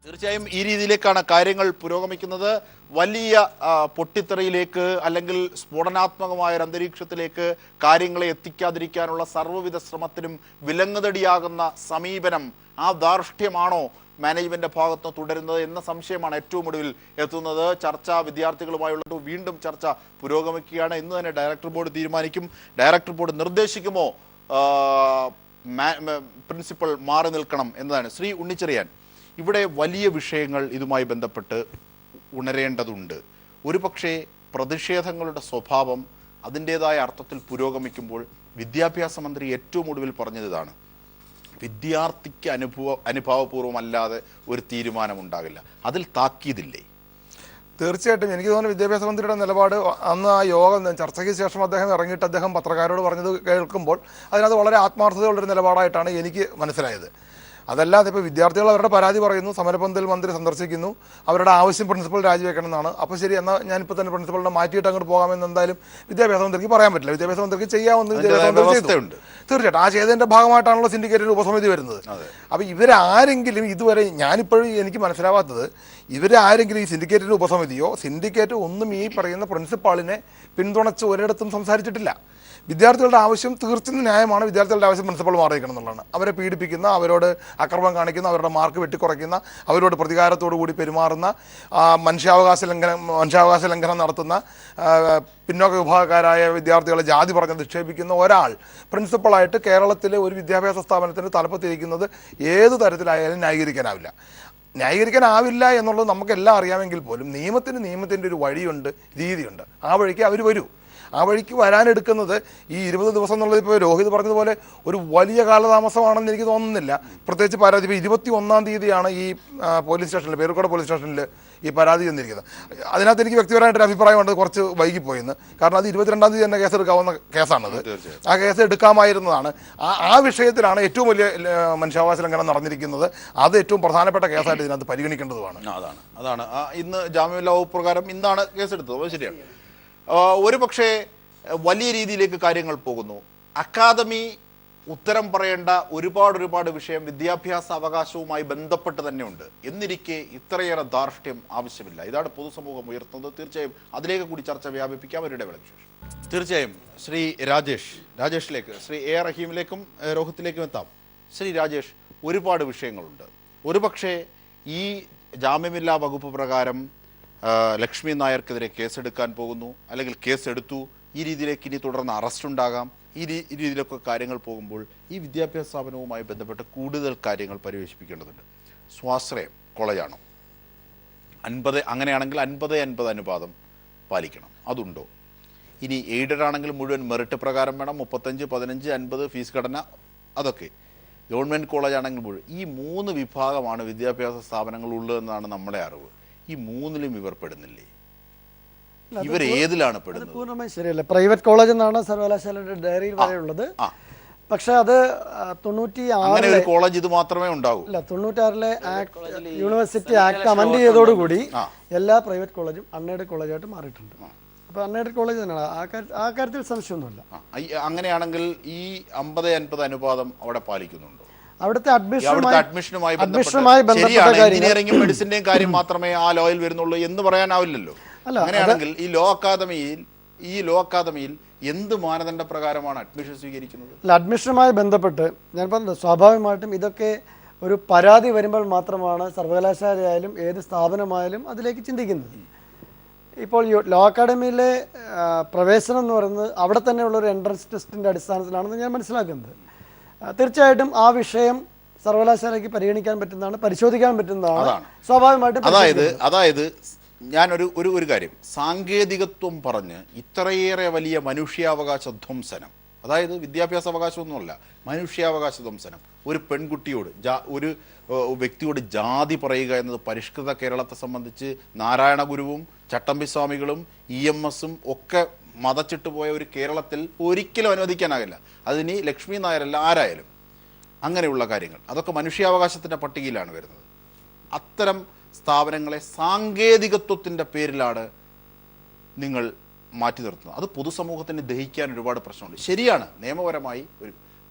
തീർച്ചയായും ഈ രീതിയിലേക്കാണ് കാര്യങ്ങൾ പുരോഗമിക്കുന്നത്. വലിയ പൊട്ടിത്തെറിയിലേക്ക് അല്ലെങ്കിൽ സ്ഫോടനാത്മകമായ ഒരു അന്തരീക്ഷത്തിലേക്ക് കാര്യങ്ങളെ എത്തിക്കാതിരിക്കാനുള്ള സർവ്വവിധ ശ്രമത്തിനും വിലങ്ങുതടിയാകുന്ന സമീപനം, ആ ധാർഷ്ട്യമാണോ മാനേജ്മെന്റ് ഭാഗത്ത് തുടരുന്നത് എന്ന സംശയമാണ് ഏറ്റവും ഒടുവിൽ എത്തുന്നത്. ചർച്ച വിദ്യാർത്ഥികളുമായുള്ള വീണ്ടും ചർച്ച പുരോഗമിക്കുകയാണ്. ഇന്ന് തന്നെ ഡയറക്ടർ ബോർഡ് തീരുമാനിക്കും. ഡയറക്ടർ ബോർഡ് നിർദ്ദേശിക്കുമോ പ്രിൻസിപ്പൽ മാറി നിൽക്കണം എന്നതാണ്. ശ്രീ ഉണ്ണിച്ചെറിയാൻ, ഇവിടെ വലിയ വിഷയങ്ങൾ ഇതുമായി ബന്ധപ്പെട്ട് ഉണരേണ്ടതുണ്ട്. ഒരുപക്ഷെ പ്രതിഷേധങ്ങളുടെ സ്വഭാവം അതിൻ്റേതായ അർത്ഥത്തിൽ പുരോഗമിക്കുമ്പോൾ വിദ്യാഭ്യാസ മന്ത്രി ഏറ്റവും ഒടുവിൽ പറഞ്ഞത് ഇതാണ്: വിദ്യാർത്ഥിക്ക് അനുഭാവപൂർവ്വമല്ലാതെ ഒരു തീരുമാനമുണ്ടാകില്ല. അതിൽ താക്കീതില്ലേ? തീർച്ചയായിട്ടും എനിക്ക് തോന്നുന്നു വിദ്യാഭ്യാസ മന്ത്രിയുടെ നിലപാട് അന്ന് ആ യോഗം ചർച്ചയ്ക്ക് ശേഷം അദ്ദേഹം ഇറങ്ങിയിട്ട് അദ്ദേഹം പത്രക്കാരോട് പറഞ്ഞത് കേൾക്കുമ്പോൾ അതിനകത്ത് വളരെ ആത്മാർത്ഥതയുള്ളൊരു നിലപാടായിട്ടാണ് എനിക്ക് മനസ്സിലായത്. അതല്ലാതെ ഇപ്പോൾ വിദ്യാർത്ഥികൾ അവരുടെ പരാതി പറയുന്നു, സമരപന്തൽ മന്ത്രി സന്ദർശിക്കുന്നു, അവരുടെ ആവശ്യം പ്രിൻസിപ്പൽ രാജിവെക്കണം എന്നാണ്. അപ്പോൾ ശരി, എന്നാൽ ഞാനിപ്പോൾ തന്നെ പ്രിൻസിപ്പലിനെ മാറ്റിയിട്ട് അങ്ങോട്ട് പോകാമെന്ന് എന്തായാലും വിദ്യാഭ്യാസ മന്ത്രിക്ക് പറയാൻ പറ്റില്ല. വിദ്യാഭ്യാസ മന്ത്രിക്ക് ചെയ്യാമെന്ന് വിദ്യാഭ്യാസ മന്ത്രി ചെയ്തു. തീർച്ചയായിട്ടും ആ ചെയ്തതിൻ്റെ ഭാഗമായിട്ടാണല്ലോ സിൻഡിക്കേറ്റിൽ ഉപസമിതി വരുന്നത്. അപ്പോൾ ഇവരാരെങ്കിലും ഇതുവരെ, ഞാനിപ്പോഴും എനിക്ക് മനസ്സിലാവാത്തത്, ഇവരാരെങ്കിലും ഈ സിൻഡിക്കേറ്റിൻ്റെ ഉപസമിതിയോ സിൻഡിക്കേറ്റ് ഒന്നും ഈ പറയുന്ന പ്രിൻസിപ്പാളിനെ പിന്തുണച്ച് ഒരിടത്തും സംസാരിച്ചിട്ടില്ല. വിദ്യാർത്ഥികളുടെ ആവശ്യം തീർച്ചയായും ന്യായമാണ്. വിദ്യാർത്ഥികളുടെ ആവശ്യം പ്രിൻസിപ്പൾ മാറിയിരിക്കണം എന്നുള്ളതാണ്. അവരെ പീഡിപ്പിക്കുന്ന, അവരോട് അക്രമം കാണിക്കുന്ന, അവരുടെ മാർക്ക് വെട്ടിക്കുറയ്ക്കുന്ന, അവരോട് പ്രതികാരത്തോടു കൂടി പെരുമാറുന്ന, മനുഷ്യാവകാശ ലംഘനം നടത്തുന്ന, പിന്നോക്ക വിഭാഗക്കാരായ വിദ്യാർത്ഥികളെ ജാതി പറഞ്ഞ് നിക്ഷേപിക്കുന്ന ഒരാൾ പ്രിൻസിപ്പളായിട്ട് കേരളത്തിലെ ഒരു വിദ്യാഭ്യാസ സ്ഥാപനത്തിന് തലപ്പത്തിരിക്കുന്നത് ഏത് തരത്തിലായാലും ന്യായീകരിക്കാനാവില്ല എന്നുള്ളത് നമുക്കെല്ലാം അറിയാമെങ്കിൽ പോലും നിയമത്തിൻ്റെ ഒരു വഴിയുണ്ട്, രീതിയുണ്ട്. ആ വഴിക്ക് അവർ വരൂ. ആ വഴിക്ക് വരാനെടുക്കുന്നത് ഈ 20 ദിവസം എന്നുള്ളത് ഇപ്പോൾ രോഹിത് പറഞ്ഞതുപോലെ ഒരു വലിയ കാലതാമസമാണെന്ന് എനിക്ക് തോന്നുന്നില്ല. പ്രത്യേകിച്ച് പരാതി ഇപ്പോൾ 21-ാം തീയതിയാണ് ഈ പോലീസ് സ്റ്റേഷനിൽ, പേരുക്കോട് പോലീസ് സ്റ്റേഷനിൽ ഈ പരാതി ചെന്നിരിക്കുന്നത്. അതിനകത്ത് എനിക്ക് വ്യക്തിപരമായിട്ടൊരു അഭിപ്രായമുണ്ട്, കുറച്ച് വൈകിപ്പോയെന്ന്. കാരണം അത് 22-ാം തീയതി തന്നെ കേസ് എടുക്കാവുന്ന കേസാണത്. ആ കേസ് എടുക്കാമായിരുന്നതാണ്. ആ വിഷയത്തിലാണ് ഏറ്റവും വലിയ മനുഷ്യാവകാശ ലംഘനം നടന്നിരിക്കുന്നത്. അത് ഏറ്റവും പ്രധാനപ്പെട്ട കേസായിട്ട് ഇതിനകത്ത് പരിഗണിക്കേണ്ടതുമാണ്. അതാണ് ഇന്ന് ജാമ്യമില്ലാ വകുപ്പ് പ്രകാരം ഇന്നാണ് കേസെടുത്തത്. അത് ശരിയാണ്. ഒരു പക്ഷേ വലിയ രീതിയിലേക്ക് കാര്യങ്ങൾ പോകുന്നു. അക്കാദമി ഉത്തരം പറയേണ്ട ഒരുപാട് വിഷയം വിദ്യാഭ്യാസ അവകാശവുമായി ബന്ധപ്പെട്ട് തന്നെയുണ്ട്. എന്നിരിക്കെ ഇത്രയേറെ ധാർഷ്ട്യം ആവശ്യമില്ല. ഇതാണ് പൊതുസമൂഹം ഉയർത്തുന്നത്. തീർച്ചയായും അതിലേക്ക് കൂടി ചർച്ച വ്യാപിപ്പിക്കാം അവരുടെ വിളക്ക്. തീർച്ചയായും ശ്രീ രാജേഷിലേക്ക്, ശ്രീ എ റഹീമിലേക്കും രോഹിത്തിലേക്കും എത്താം. ശ്രീ രാജേഷ്, ഒരുപാട് വിഷയങ്ങളുണ്ട്. ഒരുപക്ഷെ ഈ ജാമ്യമില്ലാ വകുപ്പ് പ്രകാരം ലക്ഷ്മി നായർക്കെതിരെ കേസെടുക്കാൻ പോകുന്നു, അല്ലെങ്കിൽ കേസെടുത്തു, ഈ രീതിയിലേക്ക് ഇനി തുടർന്ന് അറസ്റ്റ് ഉണ്ടാകാം. ഈ രീതിയിലൊക്കെ കാര്യങ്ങൾ പോകുമ്പോൾ ഈ വിദ്യാഭ്യാസ സ്ഥാപനവുമായി ബന്ധപ്പെട്ട് കൂടുതൽ കാര്യങ്ങൾ പരിവേഷിപ്പിക്കേണ്ടതുണ്ട്. സ്വാശ്രയം കോളേജാണോ? അങ്ങനെയാണെങ്കിൽ 50-50 അനുപാതം പാലിക്കണം. അതുണ്ടോ? ഇനി എയ്ഡഡ് ആണെങ്കിൽ മുഴുവൻ മെറിറ്റ് പ്രകാരം വേണം. 35-15-50 ഫീസ് ഘടന, അതൊക്കെ. ഗവൺമെൻറ് കോളേജ് ആണെങ്കിൽ മുഴുവൻ. ഈ 3 വിഭാഗമാണ് വിദ്യാഭ്യാസ സ്ഥാപനങ്ങൾ ഉള്ളതെന്നാണ് നമ്മുടെ അറിവ്. ഈ 3ലും ഇവർ പെടുന്നില്ലേ? ഇവർ ഏതിലാണ് പെടുന്നത്? പൂർണ്ണമായി ശരിയല്ല. പ്രൈവറ്റ് കോളേജ് എന്നാണ് സർവകലാശാലയുടെ ഡയറിയിൽ പറയുള്ളത്. പക്ഷെ അത് 96 കോളേജ് ഇത് മാത്രമേ ഉണ്ടാവൂ. 96-ലെ യൂണിവേഴ്സിറ്റി ആക്ട് അമെൻഡ് ചെയ്തതോടുകൂടി എല്ലാ പ്രൈവറ്റ് കോളേജും അൺഎയ്ഡഡ് കോളേജായിട്ട് മാറിയിട്ടുണ്ട്. അപ്പോൾ അൺഎയ്ഡഡ് കോളേജ് തന്നെയാണ്. ആ കാര്യത്തിൽ സംശയമൊന്നുമില്ല. അങ്ങനെയാണെങ്കിൽ ഈ 50-50 അനുപാതം അവിടെ പാലിക്കുന്നുണ്ടോ? അവിടുത്തെ അഡ്മിഷനുമായി ബന്ധപ്പെട്ട എഞ്ചിനീയറിംഗും മെഡിസിന്റെയും കാര്യം മാത്രമേ ആ ലോയിൽ വരുന്നുള്ളൂ എന്ന് പറയാനാവില്ലല്ലോ. അങ്ങനെയാണെങ്കിൽ ഈ ലോ അക്കാദമിയിൽ എന്ത് മാനദണ്ഡ പ്രകാരമാണ് അഡ്മിഷൻ സ്വീകരിക്കുന്നത്? അഡ്മിഷനുമായി ബന്ധപ്പെട്ട് ഞാൻ പറഞ്ഞത്, സ്വാഭാവികമായിട്ടും ഇതൊക്കെ ഒരു പരാതി വരുമ്പോൾ മാത്രമാണ് സർവകലാശാലയായാലും ഏത് സ്ഥാപനമായാലും അതിലേക്ക് ചിന്തിക്കുന്നത്. ഇപ്പോൾ ലോ അക്കാഡമിയിലെ പ്രവേശനം എന്ന് പറയുന്നത് അവിടെ തന്നെയുള്ള ഒരു എൻട്രൻസ് ടെസ്റ്റിൻ്റെ അടിസ്ഥാനത്തിലാണെന്ന് ഞാൻ മനസ്സിലാക്കുന്നത്. തീർച്ചയായിട്ടും ആ വിഷയം സർവകലാശാലയ്ക്ക് പരിഗണിക്കാൻ പറ്റുന്നതാണ്, പരിശോധിക്കാൻ പറ്റുന്നതാണ്. സ്വാഭാവികമായിട്ടും അതായത് ഞാൻ ഒരു കാര്യം, സാങ്കേതികത്വം പറഞ്ഞ് ഇത്രയേറെ വലിയ മനുഷ്യാവകാശ ധ്വംസനം, അതായത് വിദ്യാഭ്യാസ അവകാശമൊന്നുമല്ല, മനുഷ്യാവകാശ ധ്വംസനം, ഒരു പെൺകുട്ടിയോട്, ഒരു വ്യക്തിയോട് ജാതി പറയുക എന്നത് പരിഷ്കൃത കേരളത്തെ സംബന്ധിച്ച് നാരായണ ഗുരുവും ചട്ടമ്പി സ്വാമികളും EMS ഒക്കെ മതച്ചിട്ട് പോയ ഒരു കേരളത്തിൽ ഒരിക്കലും അനുവദിക്കാനാകില്ല. അതിനി ലക്ഷ്മി നായരല്ല, ആരായാലും. അങ്ങനെയുള്ള കാര്യങ്ങൾ അതൊക്കെ മനുഷ്യാവകാശത്തിൻ്റെ പട്ടികയിലാണ് വരുന്നത്. അത്തരം സ്ഥാപനങ്ങളെ സാങ്കേതികത്വത്തിൻ്റെ പേരിലാണ് നിങ്ങൾ മാറ്റി നിർത്തുന്നത്. അത് പൊതുസമൂഹത്തിന് ദഹിക്കാൻ ഒരുപാട് പ്രശ്നമുണ്ട്. ശരിയാണ്, നിയമപരമായി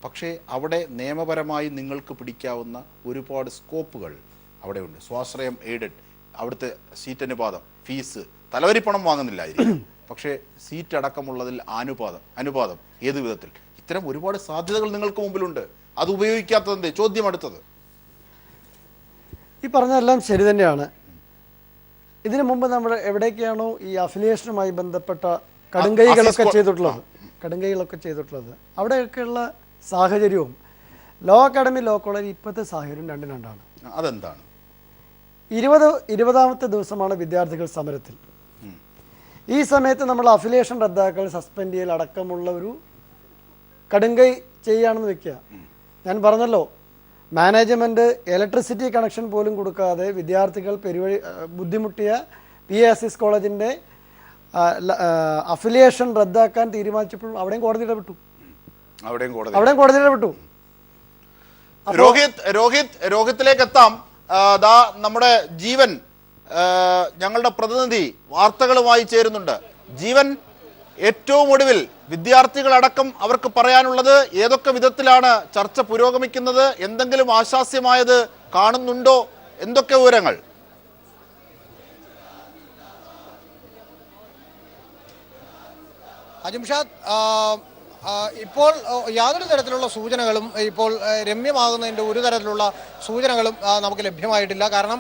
പക്ഷേ അവിടെ നിയമപരമായി നിങ്ങൾക്ക് പിടിക്കാവുന്ന ഒരുപാട് സ്കോപ്പുകൾ അവിടെയുണ്ട്. സ്വാശ്രയം എയ്ഡഡ്, അവിടുത്തെ സീറ്റ് അനുപാതം, ഫീസ്, തലവരിപ്പണം വാങ്ങുന്നില്ലായിരിക്കും, പക്ഷേ സീറ്റ് അടക്കമുള്ളതിൽ അനുപാതം ഏത് വിധത്തിൽ? ഇത്തരം ഒരുപാട് സാധ്യതകൾ നിങ്ങൾക്ക് മുമ്പിലുണ്ട്. അത് ഉപയോഗിക്കാത്തതിൻ്റെ ചോദ്യം അടുത്തത്. ഈ പറഞ്ഞതെല്ലാം ശരി തന്നെയാണ്. ഇതിനു മുമ്പ് നമ്മൾ എവിടേക്കാണോ ഈ അഫിലിയേഷനുമായി ബന്ധപ്പെട്ട കടുങ്കൈകളൊക്കെ ചെയ്തിട്ടുള്ളത് അവിടെയൊക്കെയുള്ള സാഹചര്യവും ലോ അക്കാഡമി ലോ കോളേജ് ഇപ്പോഴത്തെ സാഹചര്യം രണ്ടും രണ്ടാണ്. അതെന്താണ്? 20ാമത്തെ ദിവസമാണ് വിദ്യാർത്ഥികൾ സമരത്തിൽ. ഈ സമയത്ത് നമ്മൾ അഫിലിയേഷൻ റദ്ദാക്കൽ, സസ്പെൻഡ് ചെയ്യൽ അടക്കമുള്ള ഒരു കടുങ്കൈ ചെയ്യുകയാണെന്ന് വെക്കുക. ഞാൻ പറഞ്ഞല്ലോ, മാനേജ്മെൻറ്റ് ഇലക്ട്രിസിറ്റി കണക്ഷൻ പോലും കൊടുക്കാതെ വിദ്യാർത്ഥികൾ ബുദ്ധിമുട്ടിയ PASS കോളേജിൻ്റെ അഫിലിയേഷൻ റദ്ദാക്കാൻ തീരുമാനിച്ചപ്പോൾ അവിടെയും കോടതി ഇടപെട്ടു. രോഹിത്തിലേക്ക് എത്താം. നമ്മുടെ ജീവൻ, ഞങ്ങളുടെ പ്രതിനിധി വാർത്തകളുമായി ചേരുന്നുണ്ട്. ജീവൻ, ഏറ്റവും ഒടുവിൽ വിദ്യാർത്ഥികളടക്കം അവർക്ക് പറയാനുള്ളത് ഏതൊക്കെ വിധത്തിലാണ് ചർച്ച പുരോഗമിക്കുന്നത്? എന്തെങ്കിലും ആശാസ്യമായത് കാണുന്നുണ്ടോ? എന്തൊക്കെ വിവരങ്ങൾ? അജിംഷാദ്, ഇപ്പോൾ യാതൊരു തരത്തിലുള്ള സൂചനകളും ഇപ്പോൾ രമ്യമാകുന്നതിൻ്റെ ഒരു തരത്തിലുള്ള സൂചനകളും നമുക്ക് ലഭ്യമായിട്ടില്ല. കാരണം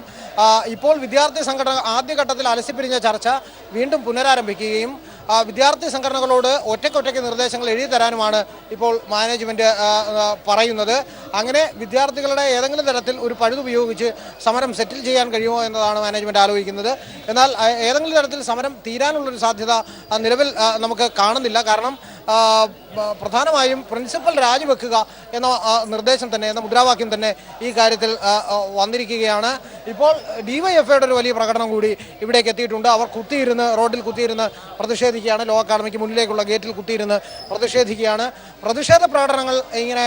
ഇപ്പോൾ വിദ്യാർത്ഥി സംഘടന ആദ്യഘട്ടത്തിൽ അലസിപ്പിരിഞ്ഞ ചർച്ച വീണ്ടും പുനരാരംഭിക്കുകയും വിദ്യാർത്ഥി സംഘടനകളോട് ഒറ്റയ്ക്കൊറ്റയ്ക്ക് നിർദ്ദേശങ്ങൾ എഴുതി തരാനുമാണ് ഇപ്പോൾ മാനേജ്മെൻറ്റ് പറയുന്നത്. അങ്ങനെ വിദ്യാർത്ഥികളുടെ ഏതെങ്കിലും തരത്തിൽ ഒരു പഴുതുപയോഗിച്ച് സമരം സെറ്റിൽ ചെയ്യാൻ കഴിയുമോ എന്നതാണ് മാനേജ്മെൻറ്റ് ആലോചിക്കുന്നത്. എന്നാൽ ഏതെങ്കിലും തരത്തിൽ സമരം തീരാനുള്ളൊരു സാധ്യത നിലവിൽ നമുക്ക് കാണുന്നില്ല. കാരണം പ്രധാനമായും പ്രിൻസിപ്പൽ രാജിവെക്കുക എന്ന നിർദ്ദേശം തന്നെ, എന്ന മുദ്രാവാക്യം തന്നെ ഈ കാര്യത്തിൽ വന്നിരിക്കുകയാണ്. ഇപ്പോൾ DYFIയുടെ ഒരു വലിയ പ്രകടനം കൂടി ഇവിടേക്ക് എത്തിയിട്ടുണ്ട്. അവർ റോഡിൽ കുത്തിയിരുന്ന് പ്രതിഷേധിക്കുകയാണ്. ലോ അക്കാഡമിക്ക് മുന്നിലേക്കുള്ള ഗേറ്റിൽ കുത്തിയിരുന്ന് പ്രതിഷേധിക്കുകയാണ്. പ്രതിഷേധ പ്രകടനങ്ങൾ ഇങ്ങനെ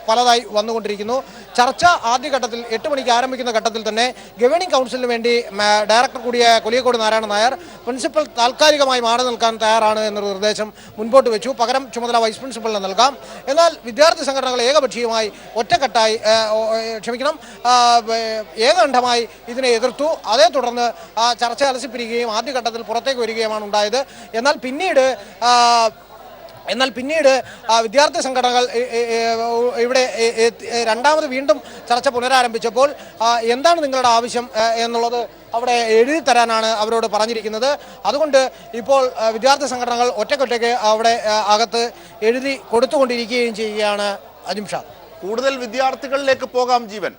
പലതായി വന്നുകൊണ്ടിരിക്കുന്നു. ചർച്ച ആദ്യഘട്ടത്തിൽ 8 മണിക്ക് ആരംഭിക്കുന്ന ഘട്ടത്തിൽ തന്നെ ഗവേണിംഗ് കൗൺസിലിന് വേണ്ടി ഡയറക്ടർ കൂടിയായ കൊലിയക്കോട് നാരായണൻ നായർ പ്രിൻസിപ്പൽ താൽക്കാലികമായി മാറി നിൽക്കാൻ തയ്യാറാണ് എന്നൊരു നിർദ്ദേശം മുൻപോട്ട് വെച്ചു. പകരം ചുമതല വൈസ് പ്രിൻസിപ്പലിന് നൽകാം. എന്നാൽ വിദ്യാർത്ഥി സംഘടനകൾ ഏകപക്ഷീയമായി ഏകകണ്ഠമായി ഇതിനെ എതിർത്തു. അതേ തുടർന്ന് ചർച്ച അലസിപ്പിരിക്കുകയും ആദ്യഘട്ടത്തിൽ പുറത്തേക്ക് വരികയുമാണ് ഉണ്ടായത്. എന്നാൽ പിന്നീട് വിദ്യാർത്ഥി സംഘടനകൾ ഇവിടെ രണ്ടാമത് വീണ്ടും ചർച്ച പുനരാരംഭിച്ചപ്പോൾ എന്താണ് നിങ്ങളുടെ ആവശ്യം എന്നുള്ളത് അവിടെ എഴുതി തരാനാണ് അവരോട് പറഞ്ഞിരിക്കുന്നത്. അതുകൊണ്ട് ഇപ്പോൾ വിദ്യാർത്ഥി സംഘടനകൾ ഒറ്റയ്ക്കൊറ്റയ്ക്ക് അവിടെ അകത്ത് എഴുതി കൊടുത്തുകൊണ്ടിരിക്കുകയും ചെയ്യുകയാണ്. അജിംഷാദ്, കൂടുതൽ വിദ്യാർത്ഥികളിലേക്ക് പോകാം. ജീവൻ,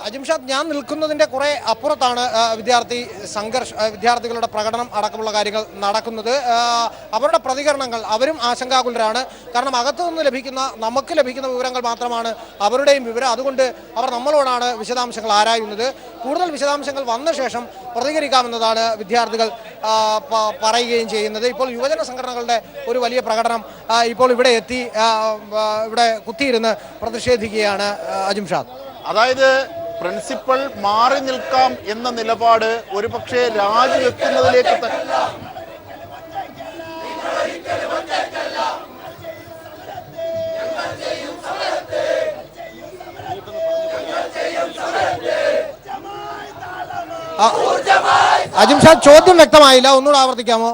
അജിംഷാദ്, ഞാൻ നിൽക്കുന്നതിൻ്റെ കുറേ അപ്പുറത്താണ് വിദ്യാർത്ഥികളുടെ പ്രകടനം അടക്കമുള്ള കാര്യങ്ങൾ നടക്കുന്നത്. അവരുടെ പ്രതികരണങ്ങൾ, അവരും ആശങ്കാകുലരാണ്. കാരണം നമുക്ക് ലഭിക്കുന്ന വിവരങ്ങൾ മാത്രമാണ് അവരുടെയും വിവരം. അതുകൊണ്ട് അവർ നമ്മളോടാണ് വിശദാംശങ്ങൾ ആരായുന്നത്. കൂടുതൽ വിശദാംശങ്ങൾ വന്ന ശേഷം പ്രതികരിക്കാമെന്നതാണ് വിദ്യാർത്ഥികൾ പറയുകയും ചെയ്യുന്നത്. ഇപ്പോൾ യുവജന സംഘടനകളുടെ ഒരു വലിയ പ്രകടനം ഇപ്പോൾ ഇവിടെ എത്തി ഇവിടെ കുത്തിയിരുന്ന് പ്രതിഷേധിക്കുകയാണ്. അജിംഷാദ്, അതായത് പ്രിൻസിപ്പൽ മാറി നിൽക്കാം എന്ന നിലപാട് ഒരുപക്ഷെ രാജിവെക്കുന്നതിലേക്ക് അജിംഷാദ്, ചോദ്യം വ്യക്തമായില്ല, ഒന്നുകൂടെ ആവർത്തിക്കാമോ?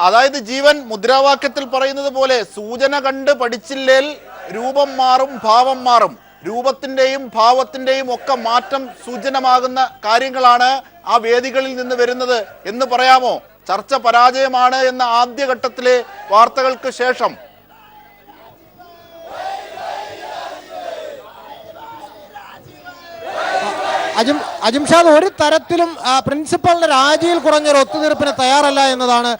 അതായത് ജീവൻ മുദ്രാവാക്യത്തിൽ പറയുന്നത് പോലെ സൂചന കണ്ട് പഠിച്ചില്ലേൽ രൂപം മാറും ഭാവം മാറും. രൂപത്തിന്റെയും ഭാവത്തിന്റെയും ഒക്കെ മാറ്റം സൂചനമാകുന്ന കാര്യങ്ങളാണ് ആ വേദികളിൽ നിന്ന് വരുന്നത് എന്ന് പറയാമോ? ചർച്ച പരാജയമാണ് എന്ന ആദ്യഘട്ടത്തിലെ വാർത്തകൾക്ക് ശേഷം അജിംഷാദ് ഒരു തരത്തിലും പ്രിൻസിപ്പലിന്റെ രാജിയിൽ കുറഞ്ഞൊരു ഒത്തുതീർപ്പിന് തയ്യാറല്ല എന്നതാണ്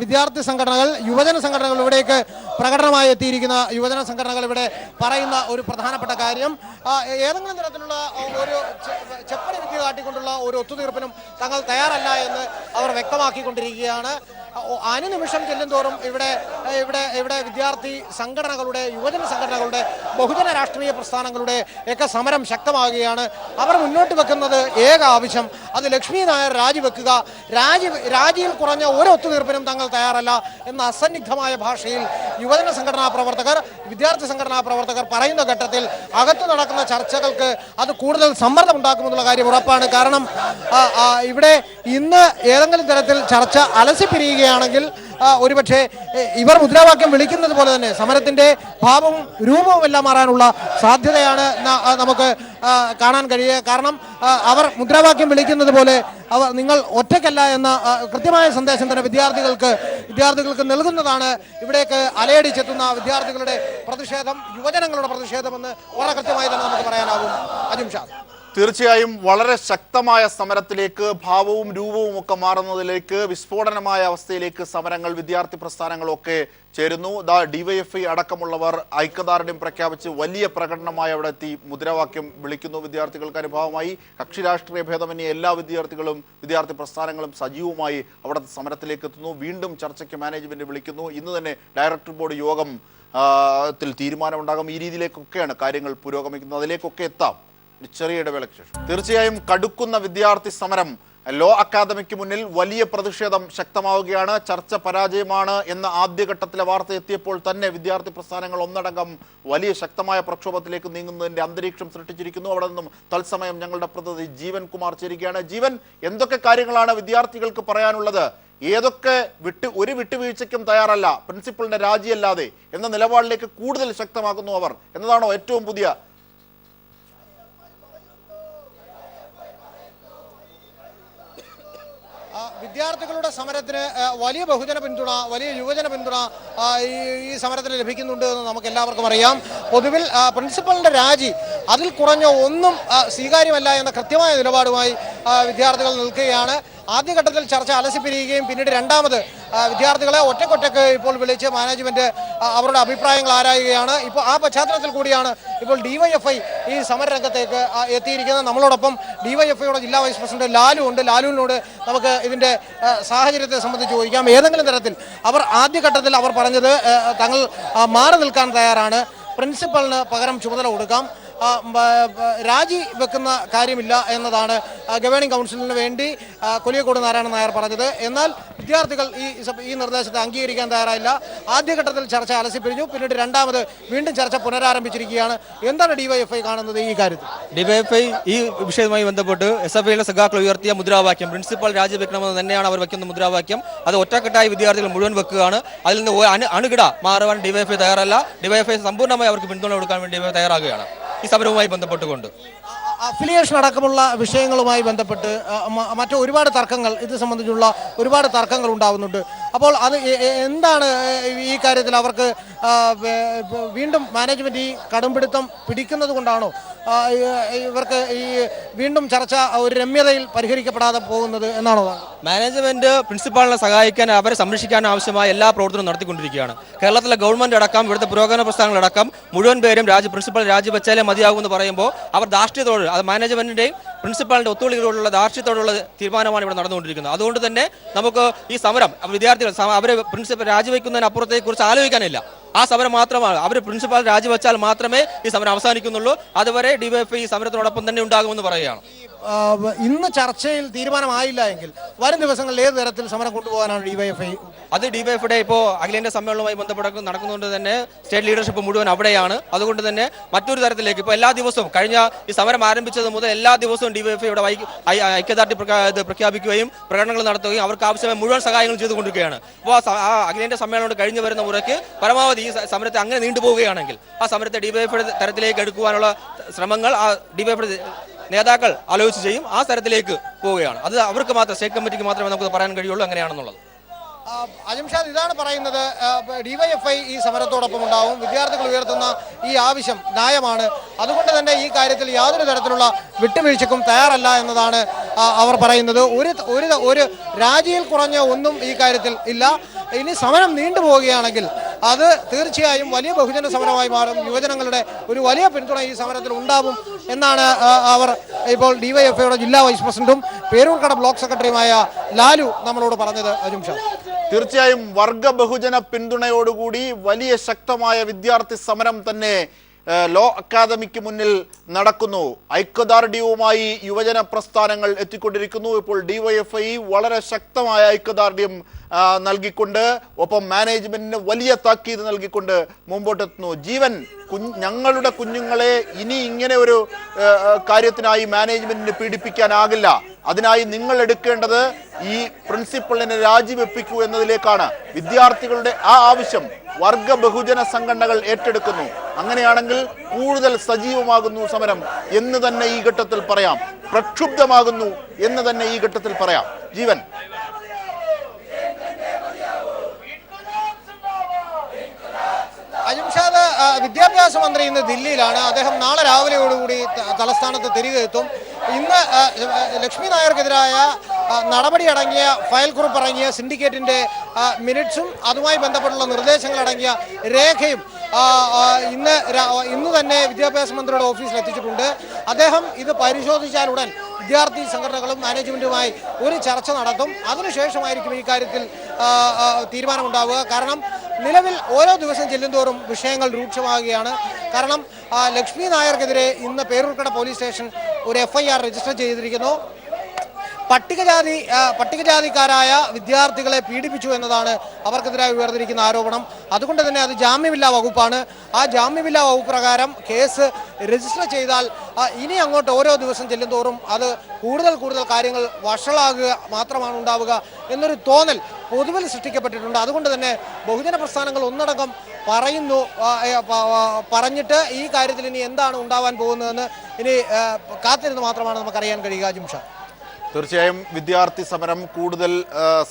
വിദ്യാർത്ഥി സംഘടനകൾ, യുവജന സംഘടനകൾ, ഇവിടേക്ക് പ്രകടനമായി എത്തിയിരിക്കുന്ന യുവജന സംഘടനകൾ ഇവിടെ പറയുന്ന ഒരു പ്രധാനപ്പെട്ട കാര്യം. ഏതെങ്കിലും തരത്തിലുള്ള ഒരു ചെപ്പടി വിദ്യ കാട്ടിക്കൊണ്ടുള്ള ഒരു ഒത്തുതീർപ്പിനും തങ്ങൾ തയ്യാറല്ല എന്ന് അവർ വ്യക്തമാക്കിക്കൊണ്ടിരിക്കുകയാണ്. അനുനിമിഷം ചെല്ലുന്തോറും ഇവിടെ വിദ്യാർത്ഥി സംഘടനകളുടെ, യുവജന സംഘടനകളുടെ, ബഹുജന രാഷ്ട്രീയ പ്രസ്ഥാനങ്ങളുടെ ഒക്കെ സമരം ശക്തമാകുകയാണ്. അവർ മുന്നോട്ട് വെക്കുന്നത് ഏക ആവശ്യം അത് ലക്ഷ്മി നായർ രാജിവെക്കുക, രാജിയിൽ കുറഞ്ഞ ഒരു ഒത്തുതീർപ്പിനും തങ്ങൾ തയ്യാറല്ല എന്ന അസന്നിഗ്ധമായ ഭാഷയിൽ യുവജന സംഘടനാ പ്രവർത്തകർ, വിദ്യാർത്ഥി സംഘടനാ പ്രവർത്തകർ പറയുന്ന ഘട്ടത്തിൽ അകത്തു നടക്കുന്ന ചർച്ചകൾക്ക് അത് കൂടുതൽ സമ്മർദ്ദം ഉണ്ടാക്കുമെന്നുള്ള കാര്യം ഉറപ്പാണ്. കാരണം ഇവിടെ ഇന്ന് ഏതെങ്കിലും തരത്തിൽ ചർച്ച അലസിപ്പിരിയുകയാണെങ്കിൽ ഒരുപക്ഷെ ഇവർ മുദ്രാവാക്യം വിളിക്കുന്നത് പോലെ തന്നെ സമരത്തിന്റെ ഭാവവും രൂപവും എല്ലാം മാറാനുള്ള സാധ്യതയാണ് നമുക്ക് കാണാൻ കഴിയുക. കാരണം അവർ മുദ്രാവാക്യം വിളിക്കുന്നത് പോലെ നിങ്ങൾ ഒറ്റയ്ക്കല്ല എന്ന കൃത്യമായ സന്ദേശം തന്നെ വിദ്യാർത്ഥികൾക്ക് നൽകുന്നതാണ് ഇവിടേക്ക് അലയടിച്ചെത്തുന്ന വിദ്യാർത്ഥികളുടെ പ്രതിഷേധം, യുവജനങ്ങളുടെ പ്രതിഷേധമെന്ന് വളരെ കൃത്യമായി തന്നെ നമുക്ക് പറയാനാകും. അജിംഷാദ്, തീർച്ചയായും വളരെ ശക്തമായ സമരത്തിലേക്ക്, ഭാവവും രൂപവും ഒക്കെ മാറുന്നതിലേക്ക്, വിസ്ഫോടനമായ അവസ്ഥയിലേക്ക് സമരങ്ങൾ, വിദ്യാർത്ഥി പ്രസ്ഥാനങ്ങളൊക്കെ ചേരുന്നു. ഡിവൈഎഫ്ഐ അടക്കമുള്ളവർ ഐക്യദാർഢ്യം പ്രഖ്യാപിച്ച് വലിയ പ്രകടനമായി അവിടെ എത്തി മുദ്രാവാക്യം വിളിക്കുന്നു. വിദ്യാർത്ഥികൾക്ക് അനുഭവമായി കക്ഷി രാഷ്ട്രീയ ഭേദമന്യേ എല്ലാ വിദ്യാർത്ഥി പ്രസ്ഥാനങ്ങളും സജീവമായി അവിടെ സമരത്തിലേക്ക് എത്തുന്നു. വീണ്ടും ചർച്ചയ്ക്ക് മാനേജ്മെന്റ് വിളിക്കുന്നു. ഇന്ന് തന്നെ ഡയറക്ടർ ബോർഡ് യോഗം തീരുമാനമുണ്ടാകും. ഈ രീതിയിലേക്കൊക്കെയാണ് കാര്യങ്ങൾ പുരോഗമിക്കുന്നത്. അതിലേക്കൊക്കെ എത്താം ചെറിയ ഇടവേളയ്ക്ക് ശേഷം. തീർച്ചയായും കടുക്കുന്ന വിദ്യാർത്ഥി സമരം, ലോ അക്കാദമിക്ക് മുന്നിൽ വലിയ പ്രതിഷേധം ശക്തമാവുകയാണ്. ചർച്ച പരാജയമാണ് എന്ന ആദ്യഘട്ടത്തിലെ വാർത്ത എത്തിയപ്പോൾ തന്നെ വിദ്യാർത്ഥി പ്രസ്ഥാനങ്ങൾ ഒന്നടങ്കം വലിയ ശക്തമായ പ്രക്ഷോഭത്തിലേക്ക് നീങ്ങുന്നതിന്റെ അന്തരീക്ഷം സൃഷ്ടിച്ചിരിക്കുന്നു. അവിടെ നിന്നും തത്സമയം ഞങ്ങളുടെ പ്രതിനിധി ജീവൻ കുമാർ ചേരുകയാണ്. ജീവൻ, എന്തൊക്കെ കാര്യങ്ങളാണ് വിദ്യാർത്ഥികൾക്ക് പറയാനുള്ളത്? ഏതൊക്കെ ഒരു വിട്ടുവീഴ്ചയ്ക്കും തയ്യാറല്ല, പ്രിൻസിപ്പലിന്റെ രാജിയല്ലാതെ എന്ന നിലപാടിലേക്ക് കൂടുതൽ ശക്തമാക്കുന്നു അവർ എന്നതാണോ ഏറ്റവും പുതിയ? വിദ്യാർത്ഥികളുടെ സമരത്തിന് വലിയ ബഹുജന പിന്തുണ, വലിയ യുവജന പിന്തുണ ഈ സമരത്തിന് ലഭിക്കുന്നുണ്ട് എന്ന് നമുക്ക് എല്ലാവർക്കും അറിയാം. പൊതുവിൽ പ്രിൻസിപ്പലിന്റെ രാജി അതിൽ കുറഞ്ഞ ഒന്നും സ്വീകാര്യമല്ല എന്ന കൃത്യമായ നിലപാടുമായി വിദ്യാർത്ഥികൾ നിൽക്കുകയാണ്. ആദ്യഘട്ടത്തിൽ ചർച്ച അലസിപ്പിരിക്കുകയും പിന്നീട് രണ്ടാമത് വിദ്യാർത്ഥികളെ ഒറ്റക്കൊറ്റക്ക് ഇപ്പോൾ വിളിച്ച് മാനേജ്മെന്റ് അവരുടെ അഭിപ്രായങ്ങൾ ആരായുകയാണ്. ഇപ്പോൾ ആ പശ്ചാത്തലത്തിൽ കൂടിയാണ് ഇപ്പോൾ ഡിവൈഎഫ്ഐ ഈ സമരരംഗത്തേക്ക് എത്തിയിരിക്കുന്നത്. നമ്മളോടൊപ്പം ഡിവൈഎഫ്ഐയുടെ ജില്ലാ വൈസ് പ്രസിഡന്റ് ലാലു ഉണ്ട്. ലാലുവിനോട് നമുക്ക് ഇതിന്റെ സാഹചര്യത്തെ സംബന്ധിച്ച് ചോദിക്കാം. ഏതെങ്കിലും തരത്തിൽ ആദ്യഘട്ടത്തിൽ അവർ പറഞ്ഞത് തങ്ങൾ മാറി നിൽക്കാൻ തയ്യാറാണ്, പ്രിൻസിപ്പലിന് പകരം ചുമതല കൊടുക്കാം, രാജി വെക്കുന്ന കാര്യമില്ല എന്നതാണ് ഗവേണിംഗ് കൗൺസിലിന് വേണ്ടി കൊലിയക്കോട് നാരായണൻ നായർ പറഞ്ഞത്. എന്നാൽ വിദ്യാർത്ഥികൾ ഈ നിർദ്ദേശത്തെ അംഗീകരിക്കാൻ തയ്യാറായില്ല. ആദ്യഘട്ടത്തിൽ ചർച്ച അലസിപ്പിരിഞ്ഞു, പിന്നീട് രണ്ടാമത് വീണ്ടും ചർച്ച പുനരാരംഭിച്ചിരിക്കുകയാണ്. എന്താണ് ഡിവൈഎഫ്ഐ കാണുന്നത് ഈ കാര്യത്തിൽ? ഡിവൈഎഫ്ഐ ഈ വിഷയവുമായി ബന്ധപ്പെട്ട് SFIയുടെ സഖാക്കൾ ഉയർത്തിയ മുദ്രാവാക്യം പ്രിൻസിപ്പൽ രാജിവെക്കണമെന്ന് തന്നെയാണ് അവർ വെക്കുന്ന മുദ്രാവാക്യം. അത് ഒറ്റക്കെട്ടായി വിദ്യാർത്ഥികൾ മുഴുവൻ വെക്കുകയാണ്. അതിൽ നിന്ന് അണുകിട മാറുവാൻ ഡിവൈഎഫ്ഐ തയ്യാറല്ല. ഡിവൈഎഫ്ഐ സമ്പൂർണ്ണമായി അവർക്ക് പിന്തുണ കൊടുക്കാൻ വേണ്ടി ഡിവൈഎഫ്ഐ തയ്യാറാകുകയാണ് ഈ സമരവുമായി ബന്ധപ്പെട്ടുകൊണ്ട്. അഫിലിയേഷൻ അടക്കമുള്ള വിഷയങ്ങളുമായി ബന്ധപ്പെട്ട് മറ്റു ഒരുപാട് തർക്കങ്ങൾ, ഇത് സംബന്ധിച്ചുള്ള ഒരുപാട് തർക്കങ്ങൾ ഉണ്ടാവുന്നുണ്ട്. അപ്പോൾ അത് എന്താണ് ഈ കാര്യത്തിൽ അവർക്ക് വീണ്ടും മാനേജ്മെന്റ് ഈ കടുംപിടുത്തം പിടിക്കുന്നത് കൊണ്ടാണോ ഇവർക്ക് ഈ വീണ്ടും ചർച്ച ഒരു രമ്യതയിൽ പരിഹരിക്കപ്പെടാതെ പോകുന്നത് എന്നാണോ? മാനേജ്മെന്റ് പ്രിൻസിപ്പാളിനെ സഹായിക്കാൻ, അവരെ സംരക്ഷിക്കാൻ ആവശ്യമായ എല്ലാ പ്രവർത്തനവും നടത്തിക്കൊണ്ടിരിക്കുകയാണ്. കേരളത്തിലെ ഗവൺമെന്റ് അടക്കം, ഇവിടുത്തെ പുരോഗമന പ്രസ്ഥാനങ്ങളടക്കം മുഴുവൻ പേരും പ്രിൻസിപ്പൽ രാജിവെച്ചാലേ മതിയാകുമെന്ന് പറയുമ്പോൾ അവർ ധാർഷ്ട്യത്തോട്, അത് മാനേജ്മെന്റിന്റെയും പ്രിൻസിപ്പാളിന്റെ ഒത്തുകളികളോടുള്ള ധാർഷ്ട്യത്തോടുള്ള തീരുമാനമാണ് ഇവിടെ നടന്നുകൊണ്ടിരിക്കുന്നത്. അതുകൊണ്ട് തന്നെ നമുക്ക് ഈ സമരം വിദ്യാർത്ഥികൾ അവരെ പ്രിൻസിപ്പൽ രാജിവെക്കുന്നതിന് അപ്പുറത്തെ കുറിച്ച് ആലോചിക്കാനില്ല. ആ സമരം മാത്രമാണ്. അവർ പ്രിൻസിപ്പാൾ രാജിവെച്ചാൽ മാത്രമേ ഈ സമരം അവസാനിക്കുന്നുള്ളൂ. അതുവരെ ഡിവൈഎഫ്ഐ ഈ സമരത്തിനോടൊപ്പം തന്നെ ഉണ്ടാകുമെന്ന് പറയുകയാണ്. ഇന്ന് ചർച്ചയിൽ തീരുമാനമായില്ല എങ്കിൽ വരും ദിവസങ്ങളിൽ ഏത് തരത്തിൽ സമരം കൊണ്ടുപോകാനാണ് ഡിവൈഎഫ്ഐ? അത് ഡിവൈഎഫ്ഐയുടെ ഇപ്പോൾ അഖിലേന്ത്യാ സമ്മേളനവുമായി ബന്ധപ്പെട്ട് നടക്കുന്നതുകൊണ്ട് തന്നെ സ്റ്റേറ്റ് ലീഡർഷിപ്പ് മുഴുവൻ അവിടെയാണ്. അതുകൊണ്ട് തന്നെ മറ്റൊരു തരത്തിലേക്ക് ഇപ്പോൾ എല്ലാ ദിവസവും കഴിഞ്ഞ ഈ സമരം ആരംഭിച്ചത് മുതൽ എല്ലാ ദിവസവും ഡിവൈഎഫ്ഐ ഇവിടെ ഐക്യദാർഢ്യം പ്രഖ്യാപിക്കുകയും പ്രകടനങ്ങൾ നടത്തുകയും അവർക്ക് ആവശ്യമായ മുഴുവൻ സഹായങ്ങൾ ചെയ്തുകൊണ്ടിരിക്കുകയാണ്. അപ്പോൾ ആ അഖിലേന്ത്യാ സമ്മേളനം കഴിഞ്ഞു വരുന്ന മുറയ്ക്ക് പരമാവധി ഈ സമരത്തെ അങ്ങനെ നീണ്ടുപോവുകയാണെങ്കിൽ ആ സമരത്തെ ഡിവൈഎഫ്ഐയുടെ തരത്തിലേക്ക് എടുക്കുവാനുള്ള ശ്രമങ്ങൾ ആ ഡിവൈഎഫ്ഐയുടെ നേതാക്കൾ ആലോചിച്ച് ചെയ്യും. ആ തരത്തിലേക്ക് പോവുകയാണ്. അത് അവർക്ക് മാത്രം, സ്റ്റേറ്റ് കമ്മിറ്റിക്ക് മാത്രമേ നമുക്ക് പറയാൻ കഴിയുള്ളൂ അങ്ങനെയാണെന്നുള്ളത്. അജംഷാദ്, ഇതാണ് പറയുന്നത്. ഡിവൈഎഫ്ഐ ഈ സമരത്തോടൊപ്പം ഉണ്ടാവും. വിദ്യാർത്ഥികൾ ഉയർത്തുന്ന ഈ ആവശ്യം ന്യായമാണ്. അതുകൊണ്ട് തന്നെ ഈ കാര്യത്തിൽ യാതൊരു തരത്തിലുള്ള വിട്ടുവീഴ്ചക്കും തയ്യാറല്ല എന്നതാണ് അവർ പറയുന്നത്. ഒരു രാജിയിൽ കുറഞ്ഞ ഒന്നും ഈ കാര്യത്തിൽ ഇല്ല. ഇനി സമരം നീണ്ടുപോവുകയാണെങ്കിൽ അത് തീർച്ചയായും വലിയ ബഹുജന സമരമായി മാറും. യുവജനങ്ങളുടെ ഒരു വലിയ പിന്തുണ ഈ സമരത്തിൽ ഉണ്ടാവും എന്നാണ് അവർ ഇപ്പോൾ ഡിവൈഎഫ്ഐയുടെ ജില്ലാ വൈസ് പ്രസിഡന്റും പേരൂർക്കട ബ്ലോക്ക് സെക്രട്ടറിയുമായ ലാലു നമ്മളോട് പറഞ്ഞത്. അജംഷാദ്, തീർച്ചയായും വർഗ ബഹുജന പിന്തുണയോടുകൂടി വലിയ ശക്തമായ വിദ്യാർത്ഥി സമരം തന്നെ ലോ അക്കാദമിക്ക് മുന്നിൽ നടക്കുന്നു. ഐക്യദാർഢ്യവുമായി യുവജന പ്രസ്ഥാനങ്ങൾ എത്തിക്കൊണ്ടിരിക്കുന്നു. ഇപ്പോൾ ഡിവൈഎഫ്ഐ വളരെ ശക്തമായ ഐക്യദാർഢ്യം നൽകിക്കൊണ്ട് ഒപ്പം മാനേജ്മെന്റിന് വലിയ താക്കീത് നൽകിക്കൊണ്ട് മുമ്പോട്ടെത്തുന്നു. ജീവൻ, ഞങ്ങളുടെ കുഞ്ഞുങ്ങളെ ഇനി ഇങ്ങനെ ഒരു കാര്യത്തിനായി മാനേജ്മെന്റിന് പീഡിപ്പിക്കാനാകില്ല. അതിനായി നിങ്ങൾ എടുക്കേണ്ടത് ഈ പ്രിൻസിപ്പളിനെ രാജിവെപ്പിക്കൂ എന്നതിലേക്കാണ് വിദ്യാർത്ഥികളുടെ ആ ആവശ്യം. വർഗ ബഹുജന സംഘടനകൾ ഏറ്റെടുക്കുന്നു. അങ്ങനെയാണെങ്കിൽ കൂടുതൽ സജീവമാകുന്നു സമരം എന്ന് തന്നെ ഈ ഘട്ടത്തിൽ പറയാം. പ്രക്ഷുബ്ധമാകുന്നു എന്ന് തന്നെ ഈ ഘട്ടത്തിൽ പറയാം. ജീവൻ, അജംഷാദ്, വിദ്യാഭ്യാസ മന്ത്രി ഇന്ന് ദില്ലിയിലാണ്. അദ്ദേഹം നാളെ രാവിലെയോടുകൂടി തലസ്ഥാനത്ത് തിരികെ എത്തും. ഇന്ന് ലക്ഷ്മി നായർക്കെതിരായ നടപടി അടങ്ങിയ ഫയൽ കുറിപ്പ് അടങ്ങിയ സിൻഡിക്കേറ്റിന്റെ മിനിറ്റ്സും അതുമായി ബന്ധപ്പെട്ടുള്ള നിർദ്ദേശങ്ങളടങ്ങിയ രേഖയും ഇന്ന് തന്നെ വിദ്യാഭ്യാസ മന്ത്രിയുടെ ഓഫീസിൽ എത്തിച്ചിട്ടുണ്ട്. അദ്ദേഹം ഇത് പരിശോധിച്ചാലുടൻ വിദ്യാർത്ഥി സംഘടനകളും മാനേജ്മെന്റുമായി ഒരു ചർച്ച നടത്തും. അതിനുശേഷമായിരിക്കും ഈ കാര്യത്തിൽ തീരുമാനമുണ്ടാവുക. കാരണം നിലവിൽ ഓരോ ദിവസം ചെല്ലുന്തോറും വിഷയങ്ങൾ രൂക്ഷമാകുകയാണ്. കാരണം ലക്ഷ്മി നായർക്കെതിരെ ഇന്ന് പേരൂർക്കട പോലീസ് സ്റ്റേഷൻ ഒരു FIR രജിസ്റ്റർ ചെയ്തിരിക്കുന്നു. പട്ടികജാതിക്കാരായ വിദ്യാർത്ഥികളെ പീഡിപ്പിച്ചു എന്നതാണ് അവർക്കെതിരായി ഉയർന്നിരിക്കുന്ന ആരോപണം. അതുകൊണ്ട് തന്നെ അത് ജാമ്യമില്ലാ വകുപ്പാണ്. ആ ജാമ്യമില്ലാ വകുപ്പ് പ്രകാരം കേസ് രജിസ്റ്റർ ചെയ്താൽ ഇനി അങ്ങോട്ട് ഓരോ ദിവസം ചെല്ലുന്തോറും അത് കൂടുതൽ കാര്യങ്ങൾ വഷളാകുക മാത്രമാണ് ഉണ്ടാവുക എന്നൊരു തോന്നൽ പൊതുവിൽ സൃഷ്ടിക്കപ്പെട്ടിട്ടുണ്ട്. അതുകൊണ്ട് തന്നെ ബഹുജന പ്രസ്ഥാനങ്ങൾ ഒന്നടങ്കം പറഞ്ഞിട്ട് ഈ കാര്യത്തിൽ ഇനി എന്താണ് ഉണ്ടാവാൻ പോകുന്നതെന്ന് ഇനി കാത്തിരുന്ന് മാത്രമാണ് നമുക്കറിയാൻ കഴിയുക. ജിംഷ, തീർച്ചയായും വിദ്യാർത്ഥി സമരം കൂടുതൽ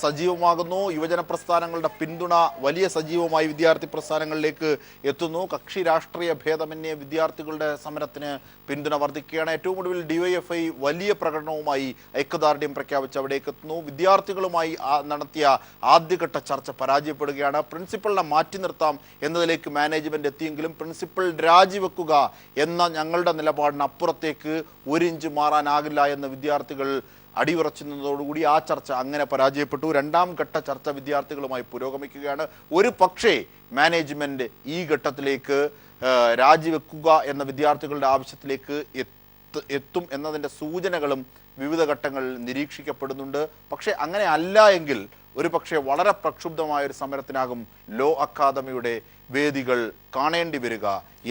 സജീവമാകുന്നു. യുവജന പ്രസ്ഥാനങ്ങളുടെ പിന്തുണ വലിയ സജീവമായി വിദ്യാർത്ഥി പ്രസ്ഥാനങ്ങളിലേക്ക് എത്തുന്നു. കക്ഷി രാഷ്ട്രീയ ഭേദമന്യേ വിദ്യാർത്ഥികളുടെ സമരത്തിന് പിന്തുണ വർദ്ധിക്കുകയാണ്. ഏറ്റവും ഒടുവിൽ ഡിവൈഎഫ്ഐ വലിയ പ്രകടനവുമായി ഐക്യദാർഢ്യം പ്രഖ്യാപിച്ച് അവിടേക്ക് എത്തുന്നു. വിദ്യാർത്ഥികളുമായി നടത്തിയ ആദ്യഘട്ട ചർച്ച പരാജയപ്പെടുകയാണ്. പ്രിൻസിപ്പളിനെ മാറ്റി നിർത്താം എന്നതിലേക്ക് മാനേജ്മെന്റ് എത്തിയെങ്കിലും പ്രിൻസിപ്പൽ രാജിവെക്കുക എന്ന ഞങ്ങളുടെ നിലപാടിനപ്പുറത്തേക്ക് ഒരു ഇഞ്ച് മാറാനാകില്ല എന്ന് വിദ്യാർത്ഥികൾ അടിയുറച്ചുന്നതോടുകൂടി ആ ചർച്ച അങ്ങനെ പരാജയപ്പെട്ടു. രണ്ടാം ഘട്ട ചർച്ച വിദ്യാർത്ഥികളുമായി പുരോഗമിക്കുകയാണ്. ഒരു പക്ഷേ മാനേജ്മെന്റ് ഈ ഘട്ടത്തിലേക്ക് രാജിവെക്കുക എന്ന വിദ്യാർത്ഥികളുടെ ആവശ്യത്തിലേക്ക് എത്തും എന്നതിൻ്റെ സൂചനകളും വിവിധ ഘട്ടങ്ങളിൽ നിരീക്ഷിക്കപ്പെടുന്നുണ്ട്. പക്ഷേ അങ്ങനെ അല്ല എങ്കിൽ ഒരു പക്ഷേ വളരെ പ്രക്ഷുബ്ധമായ ഒരു സമരത്തിനാകും ലോ അക്കാദമിയുടെ വേദികൾ കാണേണ്ടി വരിക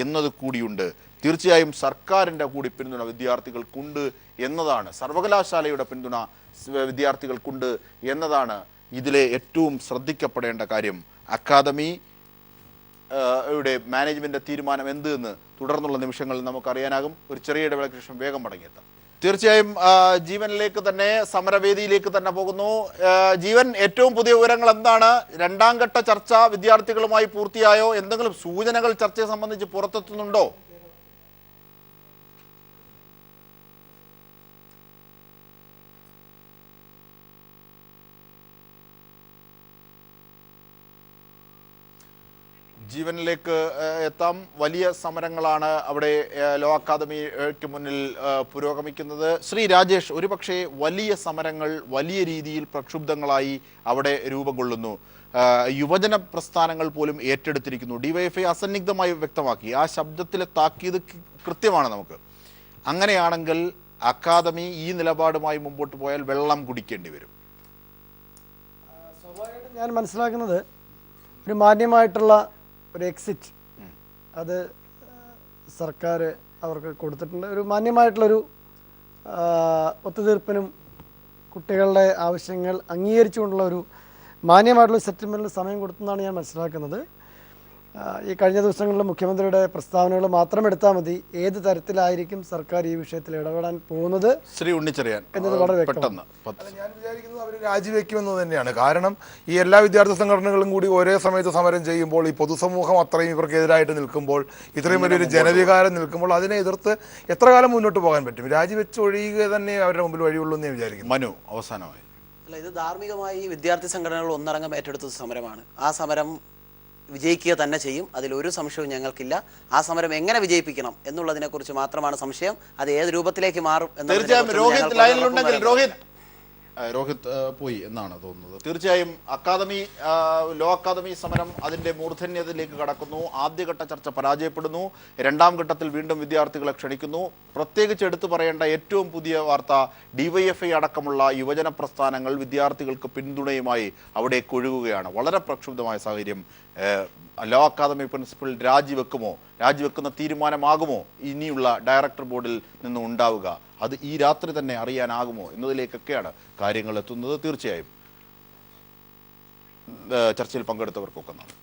എന്നത് കൂടിയുണ്ട്. തീർച്ചയായും സർക്കാരിൻ്റെ കൂടി പിന്തുണ വിദ്യാർത്ഥികൾക്കുണ്ട് എന്നതാണ്, സർവകലാശാലയുടെ പിന്തുണ വിദ്യാർത്ഥികൾക്കുണ്ട് എന്നതാണ് ഇതിലെ ഏറ്റവും ശ്രദ്ധിക്കപ്പെടേണ്ട കാര്യം. അക്കാദമി യുടെ മാനേജ്മെന്റ് തീരുമാനം എന്ത് എന്ന് തുടർന്നുള്ള നിമിഷങ്ങളിൽ നമുക്കറിയാനാകും. ഒരു ചെറിയ ഇടവേളയ്ക്ക് ശേഷം വേഗം മടങ്ങിയെത്താം. തീർച്ചയായും ജീവനിലേക്ക് തന്നെ, സമരവേദിയിലേക്ക് തന്നെ പോകുന്നു. ജീവൻ, ഏറ്റവും പുതിയ വിവരങ്ങൾ എന്താണ്? രണ്ടാം ഘട്ട ചർച്ച വിദ്യാർത്ഥികളുമായി പൂർത്തിയായോ? എന്തെങ്കിലും സൂചനകൾ ചർച്ചയെ സംബന്ധിച്ച് പുറത്തെത്തുന്നുണ്ടോ? ജീവനിലേക്ക് എത്താം. വലിയ സമരങ്ങളാണ് അവിടെ ലോ അക്കാദമിക്ക് മുന്നിൽ പുരോഗമിക്കുന്നത്. ശ്രീ രാജേഷ്, ഒരുപക്ഷെ വലിയ സമരങ്ങൾ വലിയ രീതിയിൽ പ്രക്ഷുബ്ധങ്ങളായി അവിടെ രൂപം കൊള്ളുന്നു. യുവജന പ്രസ്ഥാനങ്ങൾ പോലും ഏറ്റെടുത്തിരിക്കുന്നു. ഡിവൈഎഫ്ഐ അസന്നിഗ്ധമായി വ്യക്തമാക്കി. ആ ശബ്ദത്തിലെ താക്കീത് കൃത്യമാണ് നമുക്ക്. അങ്ങനെയാണെങ്കിൽ അക്കാദമി ഈ നിലപാടുമായി മുമ്പോട്ട് പോയാൽ വെള്ളം കുടിക്കേണ്ടി വരും? സ്വാഭാവികമായിട്ടും ഞാൻ മനസ്സിലാക്കുന്നത് ഒരു മാന്യമായിട്ടുള്ള ഒരു എക്സിറ്റ് അത് സർക്കാർ അവർക്ക് കൊടുത്തിട്ടുണ്ട്. ഒരു മാന്യമായിട്ടുള്ളൊരു ഒത്തുതീർപ്പിനും കുട്ടികളുടെ ആവശ്യങ്ങൾ അംഗീകരിച്ചുകൊണ്ടുള്ള ഒരു മാന്യമായിട്ടുള്ള സെറ്റിൽമെൻറ്റിന് സമയം കൊടുത്തെന്നാണ് ഞാൻ മനസ്സിലാക്കുന്നത്. ഈ കഴിഞ്ഞ ദിവസങ്ങളിൽ മുഖ്യമന്ത്രിയുടെ പ്രസ്താവനകൾ മാത്രം എടുത്താൽ മതി ഏത് തരത്തിലായിരിക്കും സർക്കാർ ഈ വിഷയത്തിൽ ഇടപെടാൻ പോകുന്നത് ശ്രീ ഉണ്ണിച്ചെറിയാൻ എന്നത് വളരെ പെട്ടെന്ന്. ഞാൻ വിചാരിക്കുന്നത് അവർ രാജിവെക്കുമെന്ന് തന്നെയാണ്. കാരണം ഈ എല്ലാ വിദ്യാർത്ഥി സംഘടനകളും കൂടി ഒരേ സമയത്ത് സമരം ചെയ്യുമ്പോൾ, ഈ പൊതുസമൂഹം അത്രയും ഇവർക്കെതിരായിട്ട് നിൽക്കുമ്പോൾ, ഇത്രയും വലിയൊരു ജനവികാരം നിൽക്കുമ്പോൾ അതിനെ എതിർത്ത് എത്ര കാലം മുന്നോട്ട് പോകാൻ പറ്റും? രാജിവെച്ച് ഒഴിയുക തന്നെ അവരുടെ മുമ്പിൽ വഴിയുള്ളൂ എന്ന് ഞാൻ വിചാരിക്കുന്നു. മനു, അവസാനമായി. അല്ല, ഇത് ധാർമ്മികമായി വിദ്യാർത്ഥി സംഘടനകൾ ഒന്നടങ്കം ഏറ്റെടുത്ത സമരമാണ്. ആ സമരം വിജയിക്കുക തന്നെ ചെയ്യും, അതിലൊരു സംശയവും ഞങ്ങൾക്കില്ല. ആ സമരം എങ്ങനെ വിജയിപ്പിക്കണം എന്നുള്ളതിനെക്കുറിച്ച് മാത്രമാണ് സംശയം. അത് ഏത് രൂപത്തിലേക്ക് മാറും തീർച്ചയായും രോഹിത് ലൈനിലുണ്ടെങ്കിൽ രോഹിത് പോയി എന്നാണ് തോന്നുന്നത്. തീർച്ചയായും അക്കാദമി ലോ അക്കാദമി സമരം അതിന്റെ മൂർധന്യത്തിലേക്ക് കടക്കുന്നു. ആദ്യഘട്ട ചർച്ച പരാജയപ്പെടുന്നു. രണ്ടാം ഘട്ടത്തിൽ വീണ്ടും വിദ്യാർത്ഥികളെ ക്ഷണിക്കുന്നു. പ്രത്യേകിച്ച് എടുത്തു പറയേണ്ട ഏറ്റവും പുതിയ വാർത്ത, DYFI അടക്കമുള്ള യുവജന പ്രസ്ഥാനങ്ങൾ വിദ്യാർത്ഥികൾക്ക് പിന്തുണയുമായി അവിടേക്ക് ഒഴുകുകയാണ്. വളരെ പ്രക്ഷുബ്ധമായ സാഹചര്യം. ലോ അക്കാദമി പ്രിൻസിപ്പൽ രാജിവെക്കുന്ന തീരുമാനമാകുമോ ഇനിയുള്ള ഡയറക്ടർ ബോർഡിൽ നിന്നും ഉണ്ടാവുക? അത് ഈ രാത്രി തന്നെ അറിയാനാകുമോ എന്നതിലേക്കൊക്കെയാണ് കാര്യങ്ങൾ എത്തുന്നത്. തീർച്ചയായും ചർച്ചയിൽ പങ്കെടുത്തവർക്കൊക്കെ നന്ദി.